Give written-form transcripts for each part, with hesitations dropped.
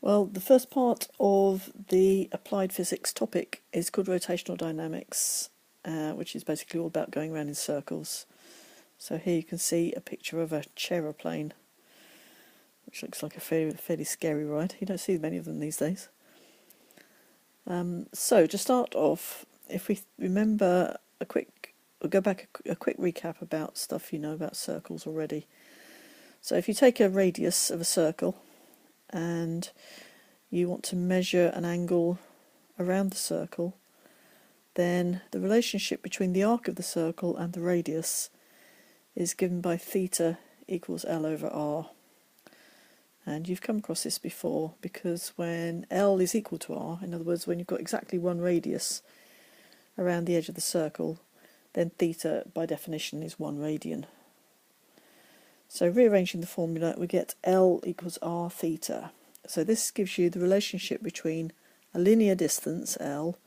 Well, the first part of the applied physics topic is called rotational dynamics, which is basically all about going around in circles. So here you can see a picture of a chaeroplane, which looks like a fairly scary ride. You don't see many of them these days. So to start off, if we remember we'll go back a quick recap about stuff you know about circles already. So if you take a radius of a circle and you want to measure an angle around the circle, then the relationship between the arc of the circle and the radius is given by theta equals L over R. And you've come across this before, because when L is equal to R, in other words when you've got exactly one radius around the edge of the circle, then theta by definition is 1 radian. So rearranging the formula, we get L equals R theta. So this gives you the relationship between a linear distance, L,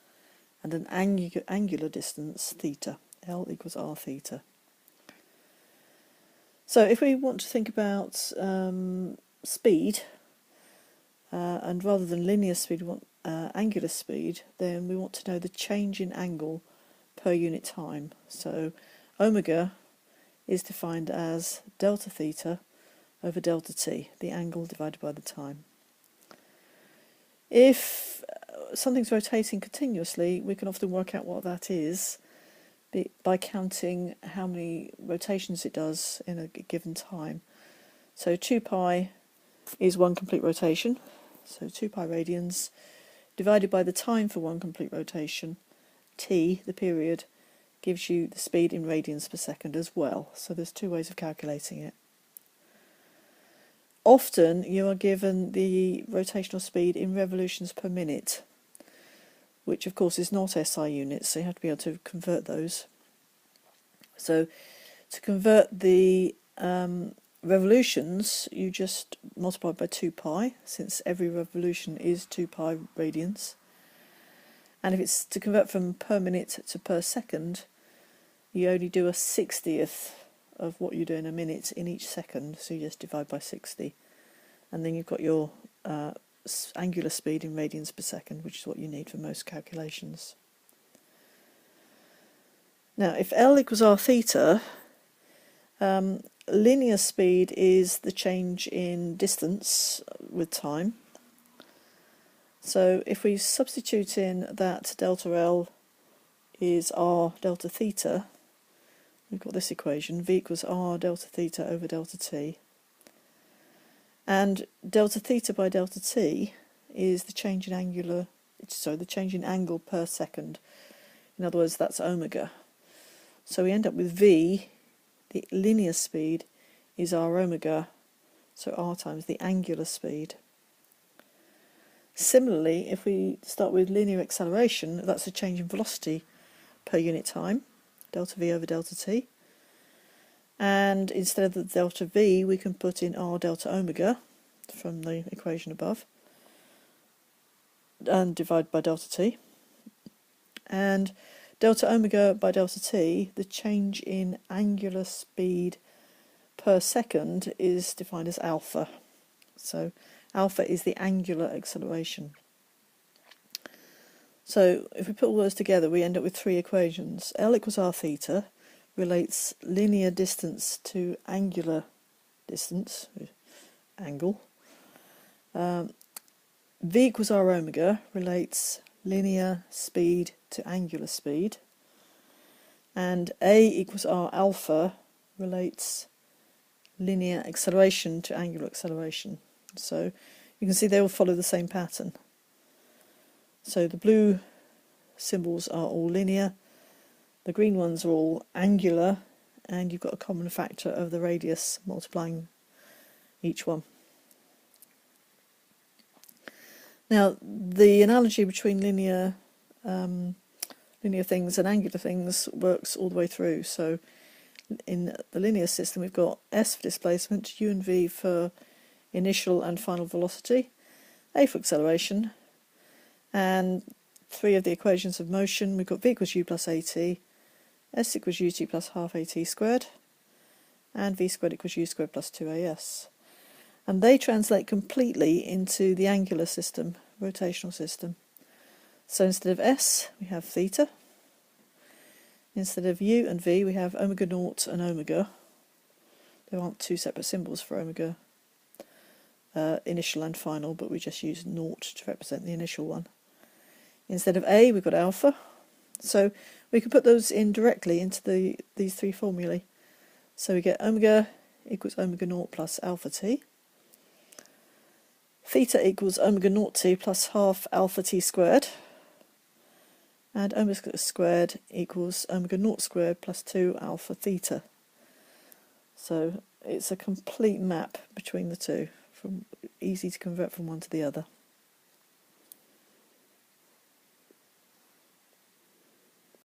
and an angular distance, theta. L equals R theta. So if we want to think about speed, and rather than linear speed we want angular speed, then we want to know the change in angle per unit time. So omega is defined as delta theta over delta t, the angle divided by the time. If something's rotating continuously, we can often work out what that is by counting how many rotations it does in a given time. So 2 pi is one complete rotation, so 2 pi radians, divided by the time for one complete rotation, t, the period, gives you the speed in radians per second as well. So there's two ways of calculating it. Often you are given the rotational speed in revolutions per minute, which of course is not SI units, so you have to be able to convert those. So to convert the revolutions, you just multiply by 2 pi, since every revolution is 2 pi radians. And if it's to convert from per minute to per second, you only do a 60th of what you do in a minute in each second, so you just divide by 60. And then you've got your angular speed in radians per second, which is what you need for most calculations. Now, if L equals R theta, linear speed is the change in distance with time. So if we substitute in that delta L is R delta theta, we've got this equation, V equals R delta theta over delta t. And delta theta by delta t is the change in the change in angle per second. In other words, that's omega. So we end up with V, the linear speed, is R omega, so R times the angular speed. Similarly, if we start with linear acceleration, that's a change in velocity per unit time, delta V over delta t. And instead of the delta V, we can put in R delta omega from the equation above and divide by delta t. And delta omega by delta t, the change in angular speed per second, is defined as alpha. So alpha is the angular acceleration. So if we put all those together, we end up with three equations. L equals R theta relates linear distance to angular distance, angle. V equals R omega relates linear speed to angular speed. And A equals R alpha relates linear acceleration to angular acceleration. So you can see they all follow the same pattern. So the blue symbols are all linear, the green ones are all angular, and you've got a common factor of the radius multiplying each one. Now, the analogy between linear things and angular things works all the way through. So in the linear system, we've got S for displacement, U and V for initial and final velocity, A for acceleration, and three of the equations of motion. We've got V equals U plus AT, S equals UT plus half AT squared, and V squared equals U squared plus 2AS. And they translate completely into the angular system, rotational system. So instead of S, we have theta. Instead of U and V, we have omega naught and omega. There aren't two separate symbols for omega, initial and final, but we just use naught to represent the initial one. Instead of A, we've got alpha. So we can put those in directly into these three formulae. So we get omega equals omega naught plus alpha t. Theta equals omega naught t plus half alpha t squared. And omega squared equals omega naught squared plus 2 alpha theta. So it's a complete map between the two, easy to convert from one to the other.